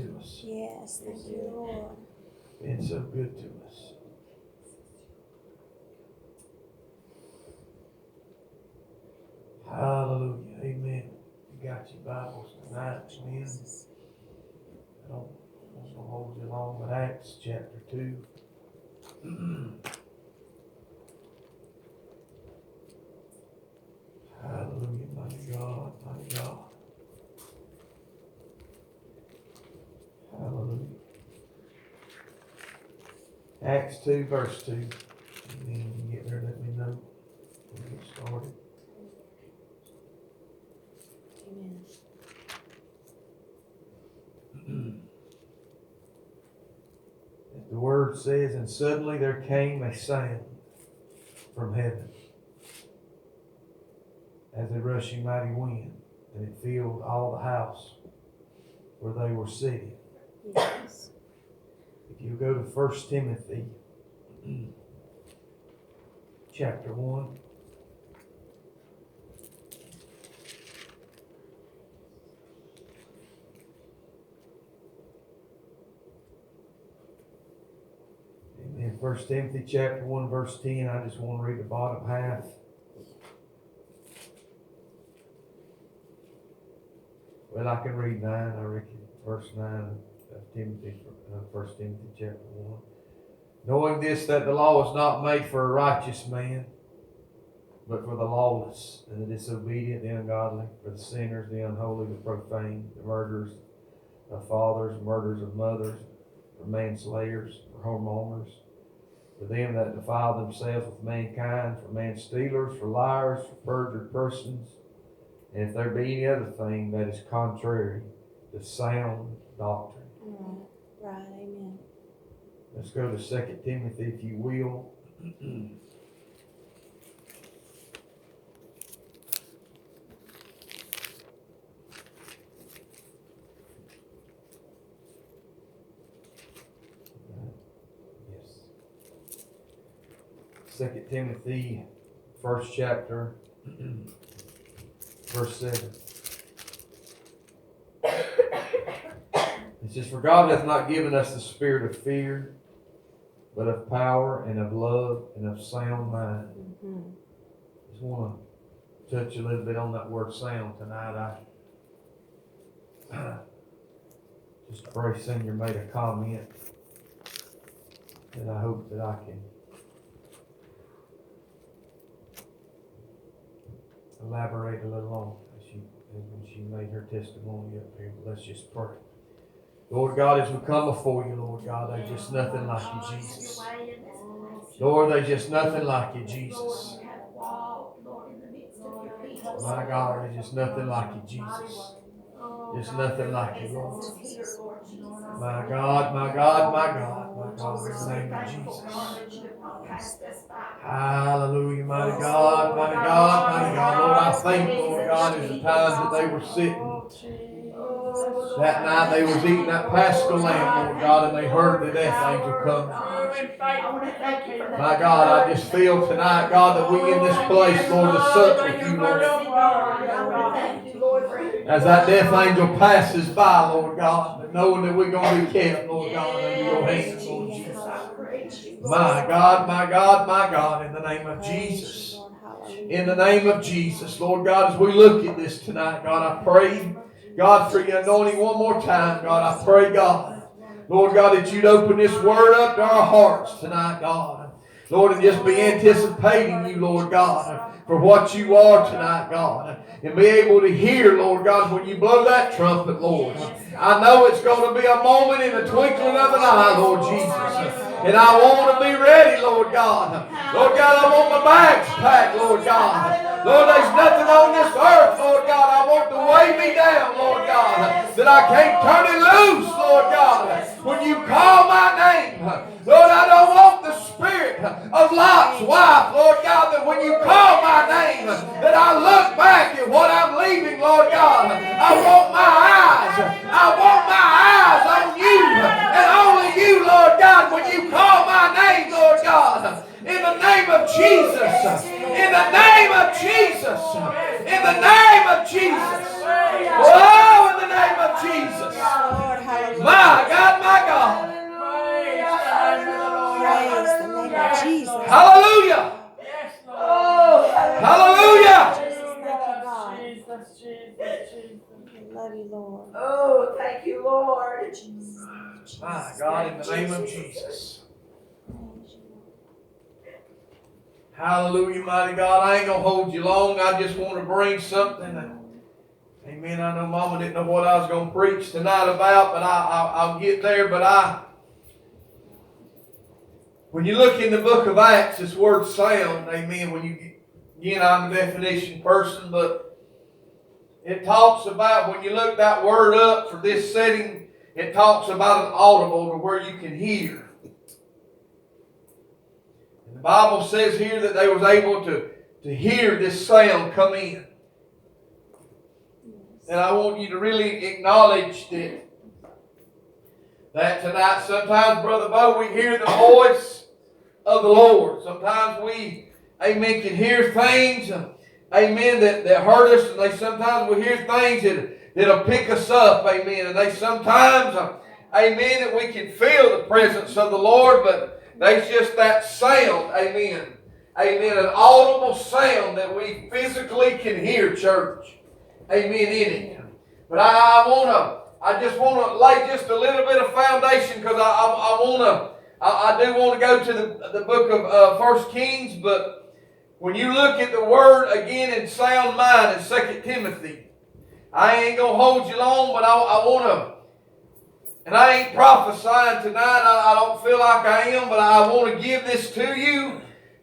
to us. Yes, thank you, Lord. Been so good to us. Hallelujah. Amen. You got your Bibles tonight. Amen. I don't want to hold you long, but Acts chapter 2. Hallelujah, mighty God, mighty God. Hallelujah. Acts 2, verse 2. Amen. You get there, let me know. We'll get started. Amen. The word says, and suddenly there came a sound from heaven as a rushing mighty wind, and it filled all the house where they were sitting. Yes. If you go to 1 Timothy chapter 1. In 1 Timothy chapter 1 verse 10, I just want to read the bottom half. Well, I can read 9, I reckon, verse 9 of Timothy, 1 Timothy chapter 1. Knowing this, that the law was not made for a righteous man, but for the lawless, and the disobedient, the ungodly, for the sinners, the unholy, the profane, the murderers of fathers, murderers of mothers, for manslayers, for whoremongers, for them that defile themselves with mankind, for man-stealers, for liars, for perjured persons, and if there be any other thing that is contrary to sound doctrine. Right, amen. Let's go to 2 Timothy, if you will. Yes. 2 Timothy, first chapter, verse 7. It says, for God hath not given us the spirit of fear, but of power and of love and of sound mind. Mm-hmm. Just want to touch a little bit on that word sound tonight. Just pray Senior made a comment that I hope that I can elaborate a little on when she made her testimony up here. But let's just pray. Lord God, as we come before you, Lord God, there's just nothing like you, Jesus. Lord, there's just nothing like you, Jesus. My God, there's just nothing like you, Jesus. Just nothing like you, Lord. My God, my God, my God, my God, in the name of Jesus. Hallelujah, mighty God, mighty God, mighty God. Lord, I thank you, Lord God, in the times that they were sitting. That night they was eating that Paschal lamb, Lord God, and they heard the death angel come. My God, I just feel tonight, God, that we in this place, Lord, to sup with you, Lord. As that death angel passes by, Lord God, but knowing that we're going to be kept, Lord God, under your hand, Lord Jesus. My God, my God, my God, in the name of Jesus. In the name of Jesus, Lord God, as we look at this tonight, God, I pray, God, for your anointing one more time, God. I pray, God, Lord God, that you'd open this word up to our hearts tonight, God. Lord, and just be anticipating you, Lord God, for what you are tonight, God. And be able to hear, Lord God, when you blow that trumpet, Lord. I know it's going to be a moment in the twinkling of an eye, Lord Jesus. And I want to be ready, Lord God. Lord God, I want my bags packed, Lord God. Lord, there's nothing on this earth, Lord God, I want to weigh me down, Lord God, that I can't turn it loose, Lord God. When you call my name, Lord, I don't want the spirit of Lot's wife, Lord God, that when you call my name, that I look back at what I'm leaving, Lord God. I want my eyes on you, and only you, Lord God, when you call my name, Lord God. In the name of Jesus. In the name of Jesus. In the name of Jesus. Oh, in the name of Jesus. My Hallelujah. Yes, Lord. Oh, hallelujah. Jesus. Love you, Lord. Oh, thank you, Lord. My God, in the name of Jesus. Praise you, Lord. Hallelujah, mighty God. I ain't going to hold you long. I just want to bring something. Amen. I know Mama didn't know what I was going to preach tonight about, but I'll get there. But when you look in the book of Acts, this word sound, amen, again, I'm a definition person, but it talks about, when you look that word up for this setting, it talks about an audible to where you can hear. And the Bible says here that they was able to hear this sound come in. And I want you to really acknowledge that tonight, sometimes, Brother Bo, we hear the voice of the Lord. Sometimes we, amen, can hear things, amen, that hurt us. And sometimes we hear things that'll pick us up, amen. And they sometimes, amen, that we can feel the presence of the Lord, but there's just that sound, amen. Amen, an audible sound that we physically can hear, church. Amen, in it. But I just want to lay just a little bit of foundation, because I do want to go to the book of 1 Kings, but when you look at the word again in sound mind in 2 Timothy, I ain't going to hold you long, but I want to, and I ain't prophesying tonight, I don't feel like I am, but I want to give this to you,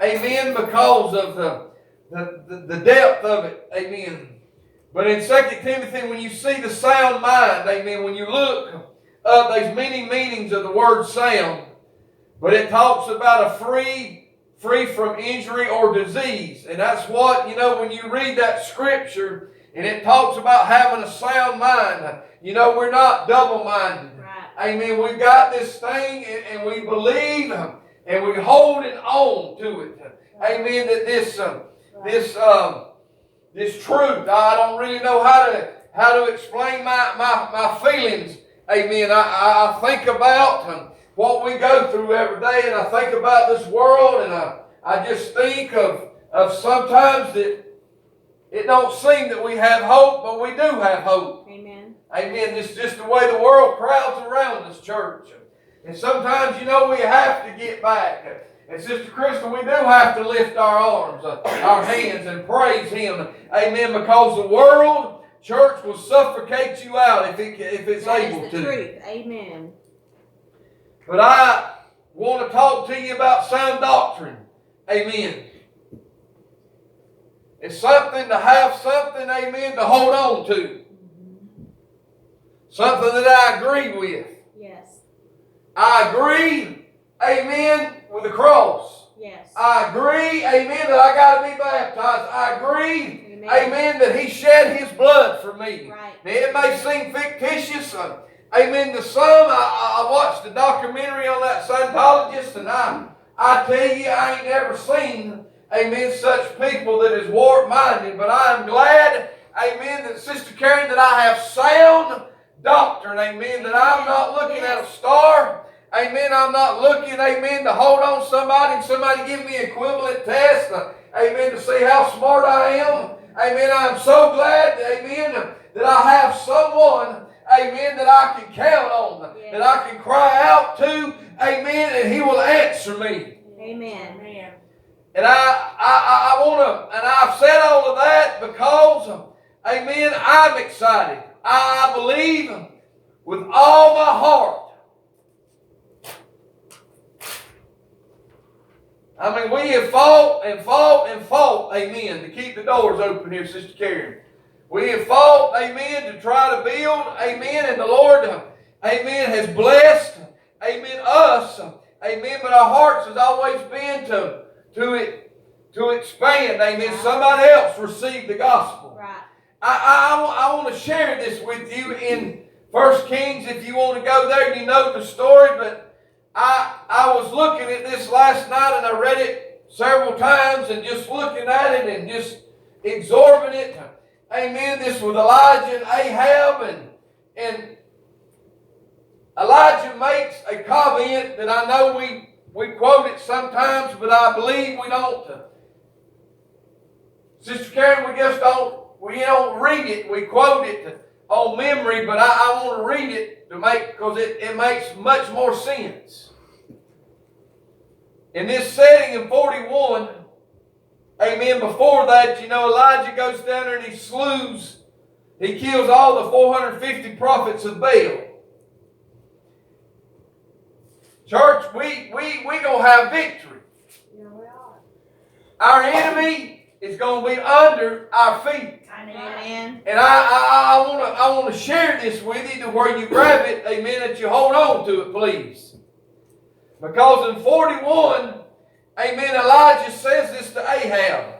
amen, because of the depth of it, amen. But in 2 Timothy, when you see the sound mind, amen, when you look up, there's many meanings of the word sound. But it talks about a free from injury or disease. And that's what, when you read that scripture, and it talks about having a sound mind, we're not double-minded. Right. Amen. We've got this thing, and we believe, and we're holding on to it. Right. Amen, that this truth, I don't really know how to explain my feelings. Amen. I think about what we go through every day, and I think about this world, and I just think of sometimes that it don't seem that we have hope, but we do have hope. Amen. Amen. It's just the way the world crowds around us, church. And sometimes, we have to get back. And Sister Crystal, we do have to lift our arms, our hands, and praise Him. Amen. Because the world, church, will suffocate you out if it's able to. That is the truth. Amen. But I want to talk to you about sound doctrine. Amen. It's something to have something, amen, to hold on to. Something that I agree with. Yes. I agree, amen, with the cross. Yes. I agree, amen, that I got to be baptized. I agree, amen, that He shed His blood for me. Right. Now, it may seem fictitious, amen, to some. I watched a documentary on that Scientologist, and I tell you, I ain't never seen, amen, such people that is warped-minded. But I am glad, amen, that Sister Karen, that I have sound doctrine, amen, that I'm not looking at a star. Amen. I'm not looking, amen, to hold on somebody and somebody give me an equivalent test, amen, to see how smart I am. Amen. I'm so glad, amen, that I have someone, amen, that I can count on, that I can cry out to, amen, and He will answer me. Amen. And I want to, and I've said all of that because, amen, I'm excited. I believe with all my heart. I mean, we have fought and fought and fought, amen, to keep the doors open here, Sister Karen. We have fought, amen, to try to build, amen, and the Lord, amen, has blessed, amen, us, amen, but our hearts has always been to expand, amen. Somebody else receive the gospel. Right. I want to share this with you in 1 Kings. If you want to go there, you know the story, but I was looking at this last night, and I read it several times, and just looking at it and just absorbing it. Amen. This was Elijah and Ahab, and Elijah makes a comment that I know we quote it sometimes, but I believe we don't. Sister Karen, we don't read it. We quote it on memory, but I want to read it because it makes much more sense. In this setting in 41, amen, before that, Elijah goes down there and he kills all the 450 prophets of Baal. Church, we going to have victory. Yeah, we are. Our enemy is going to be under our feet. Amen. And I want to share this with you to where you grab it, amen, that you hold on to it, please. Because in 41, amen, Elijah says this to Ahab.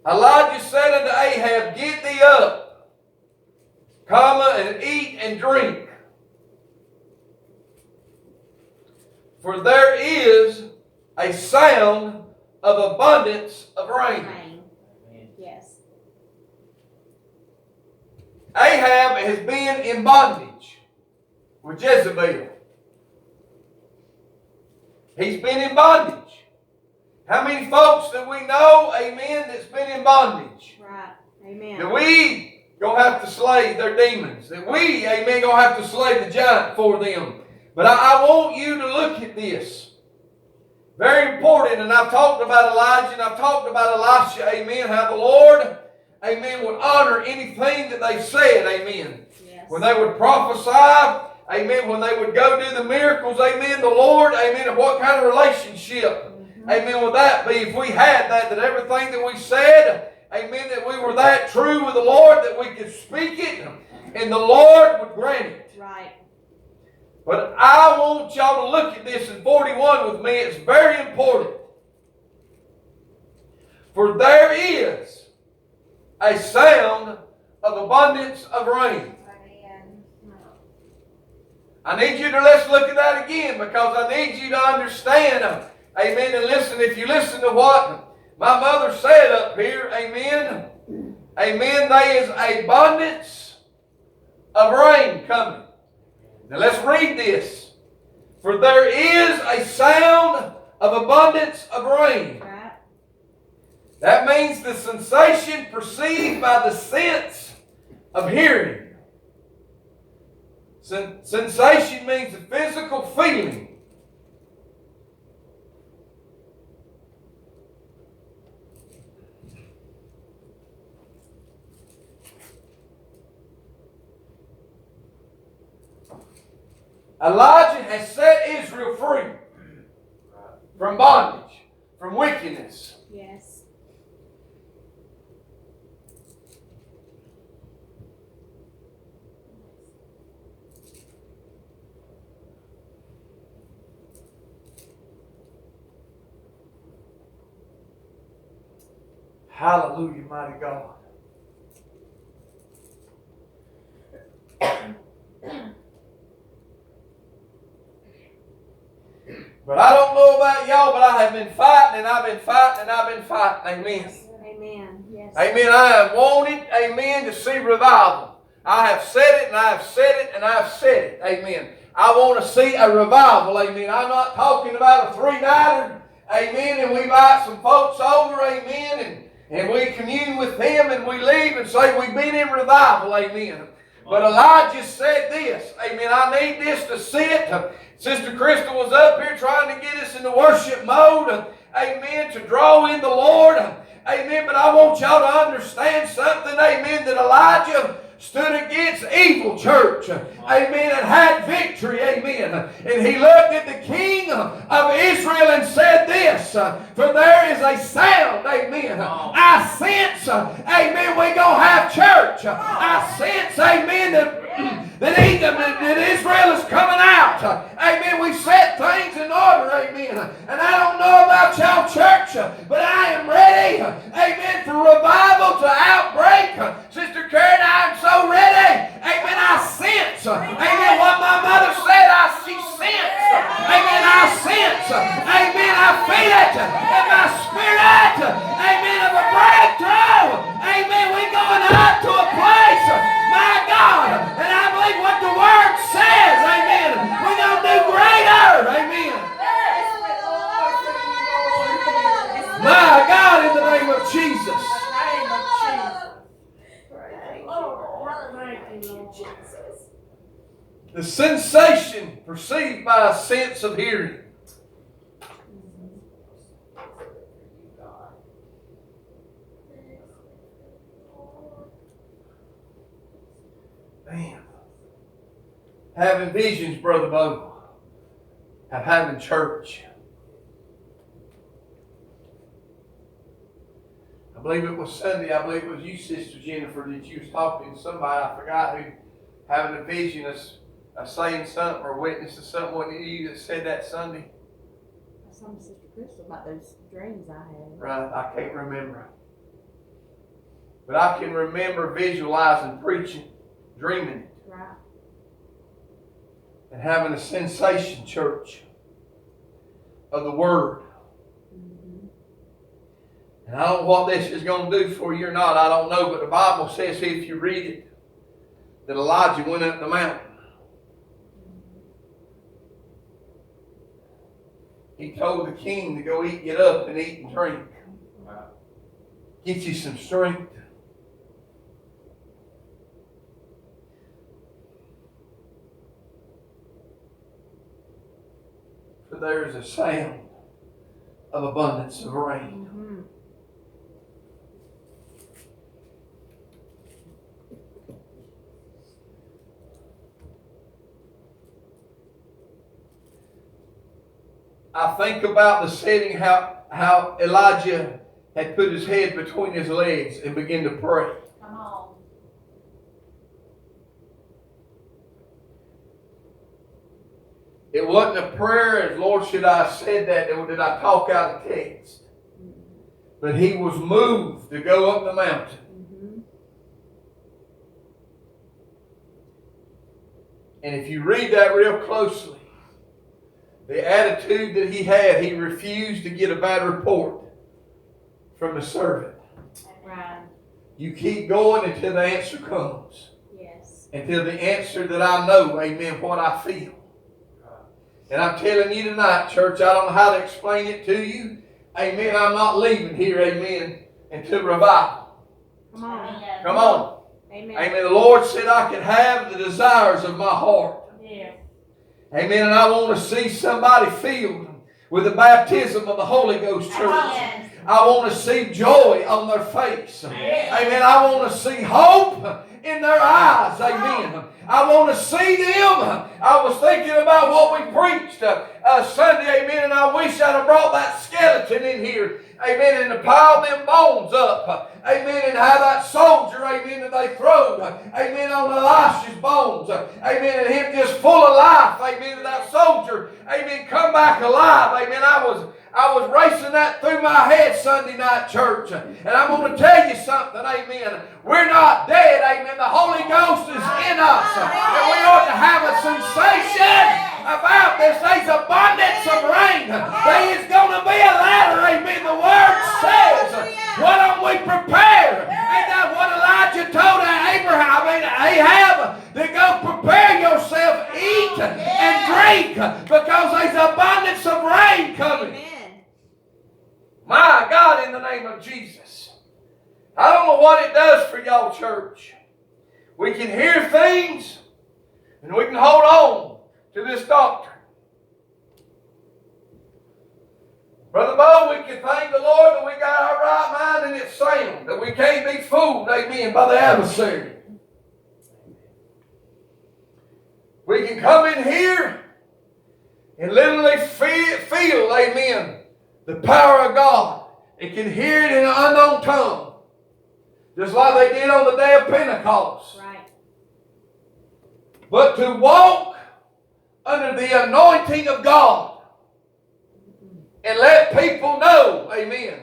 Elijah said unto Ahab, get thee up, and eat and drink. For there is a sound of abundance of rain. Yes. Ahab has been in bondage with Jezebel. He's been in bondage. How many folks that we know, amen, that's been in bondage? Right. Amen. That we gonna have to slay their demons. That we, amen, gonna have to slay the giant for them. But I want you to look at this. Very important. And I've talked about Elijah and I've talked about Elisha, amen, how the Lord, amen, would honor anything that they said, amen. Yes. When they would prophesy, amen, when they would go do the miracles, amen, the Lord, amen, and what kind of relationship, amen, would that be if we had that everything that we said, amen, that we were that true with the Lord, that we could speak it, and the Lord would grant it. Right. But I want y'all to look at this in 41 with me. It's very important. For there is a sound of abundance of rain. I need you to let's look at that again because I need you to understand. Amen. And listen, if you listen to what my mother said up here, amen. Amen. There is abundance of rain coming. Now let's read this. For there is a sound of abundance of rain. Right. That means the sensation perceived by the sense of hearing. Sensation means the physical feeling. Elijah has set Israel free from bondage, from wickedness. Yes. Hallelujah, mighty God. But I don't know about y'all, but I have been fighting and I've been fighting and I've been fighting. Amen. Amen. Yes. Amen. I have wanted, amen, to see revival. I have said it and I have said it and I have said it. Amen. I want to see a revival. Amen. I'm not talking about a 3-nighter. Amen. And we invite some folks over. Amen. And we commune with them and we leave and say we've been in revival. Amen. But Elijah said this. Amen. I need this to sit. Sister Crystal was up here trying to get us in the worship mode. Amen. To draw in the Lord. Amen. But I want y'all to understand something. Amen. That Elijah stood against evil, church. Amen. And had victory. Amen. And he looked at the king of Israel and said this. For there is a sound. Amen. I sense. Amen. We're going to have church. I sense. Amen. That Israel is coming out. Amen. We set things in order. Amen. And I don't know about y'all, church, but I am ready. Amen. For revival to outbreak. Sister Karen, I am so ready. Amen. I sense. Amen. What my mother said, she sensed. Amen. I sense. Amen. I feel it in my spirit. Amen. Of a breakthrough. Amen. We're going up to a place. My God. And I believe what the Word says. Amen. We're going to do greater. Amen. The sensation perceived by a sense of hearing. Man. Having visions, Brother Bo, of having church. I believe it was Sunday. I believe it was you, Sister Jennifer, that you was talking to somebody. I forgot who, having a vision of saying something or witnessing something. Wasn't it you that said that Sunday? Some Sister Crystal about those dreams I had. Right, I can't remember. But I can remember visualizing, preaching, dreaming it. Right. And having a sensation, church, of the Word. And I don't know what this is going to do for you or not. I don't know. But the Bible says, if you read it, that Elijah went up the mountain. He told the king to go get up and eat and drink. Get you some strength. For there is a sound of abundance of rain. I think about the setting, how Elijah had put his head between his legs and began to pray. Come on. It wasn't a prayer as, Lord, should I have said that, or did I talk out of text? But he was moved to go up the mountain. And if you read that real closely, the attitude that he had, he refused to get a bad report from the servant. Right. You keep going until the answer comes. Yes. Until the answer that I know, amen, what I feel. And I'm telling you tonight, church, I don't know how to explain it to you. Amen, I'm not leaving here, amen, until revival. Come on. Come on. Amen. Amen. The Lord said I could have the desires of my heart. Yeah. Amen. And I want to see somebody filled with the baptism of the Holy Ghost, church. Amen. I want to see joy on their face. Amen. I want to see hope in their eyes. Amen. I want to see them. I was thinking about what we preached Sunday. Amen. And I wish I'd have brought that skeleton in here. Amen. And to pile them bones up. Amen. And how that soldier, amen, that they throw, amen, on Elisha's bones. Amen. And him just full of life. Amen. And that soldier, amen, come back alive. Amen. I was racing that through my head Sunday night, church. And I'm going to tell you something, amen. We're not dead, amen. The Holy Ghost is in us. And we ought to have a sensation about this. There's abundance of rain. There is going to be a ladder, amen. The Word says, why don't we prepare? Ain't that what Elijah told Ahab? To go prepare yourself, eat and drink, because there's abundance of rain coming. Amen. My God, in the name of Jesus. I don't know what it does for y'all, church. We can hear things and we can hold on to this doctrine. Brother Bo, we can thank the Lord that we got our right mind and it's sound, that we can't be fooled, amen, by the adversary. We can come in here and literally feel, amen, the power of God. It can hear it in an unknown tongue. Just like they did on the day of Pentecost. Right. But to walk under the anointing of God and let people know, amen,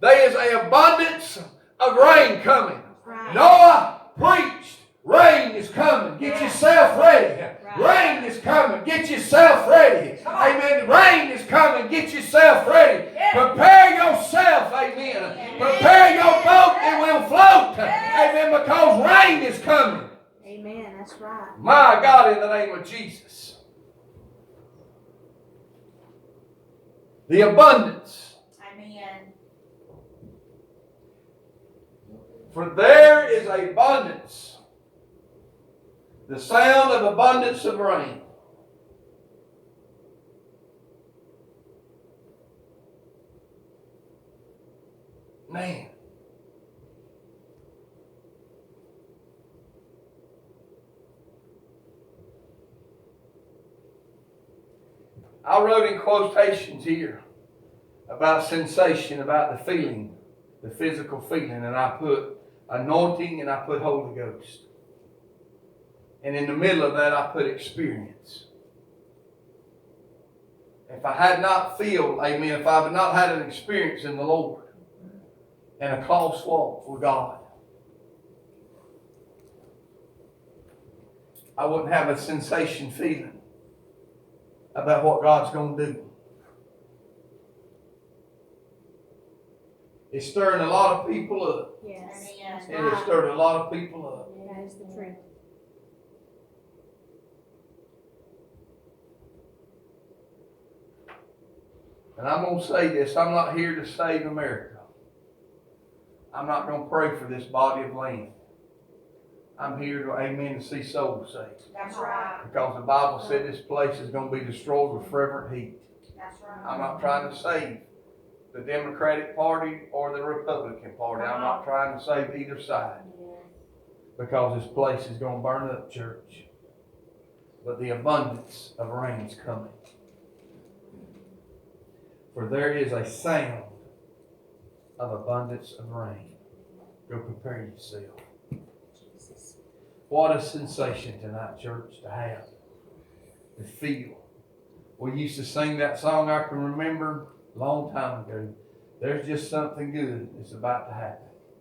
there is an abundance of rain coming. Right. Noah preached, rain is coming. Get yourself ready. Right. Rain is coming. Get yourself ready. Amen. Rain is coming. Get yourself ready. Prepare yourself. Amen. Prepare your boat. It will float. Amen. Because rain is coming. Amen. That's right. My God, in the name of Jesus. The abundance. Amen. For there is abundance The sound of abundance of rain. Man. I wrote in quotations here about sensation, about the feeling, the physical feeling, and I put anointing and I put Holy Ghost. And in the middle of that, I put experience. If I had not feel, amen, if I had not had an experience in the Lord and a close walk with God, I wouldn't have a sensation feeling about what God's going to do. It's stirring a lot of people up. Yes. Yes. It has stirred a lot of people up. That is the truth. And I'm going to say this. I'm not here to save America. I'm not going to pray for this body of land. I'm here to, amen, to see souls saved. That's right. Because the Bible said this place is going to be destroyed with fervent heat. That's right. I'm not trying to save the Democratic Party or the Republican Party. I'm not trying to save either side. Because this place is going to burn up, church. But the abundance of rain is coming. For there is a sound of abundance of rain. Go prepare yourself. What a sensation tonight, church, to have, to feel. We used to sing that song, I can remember, a long time ago. There's just something good that's about to happen.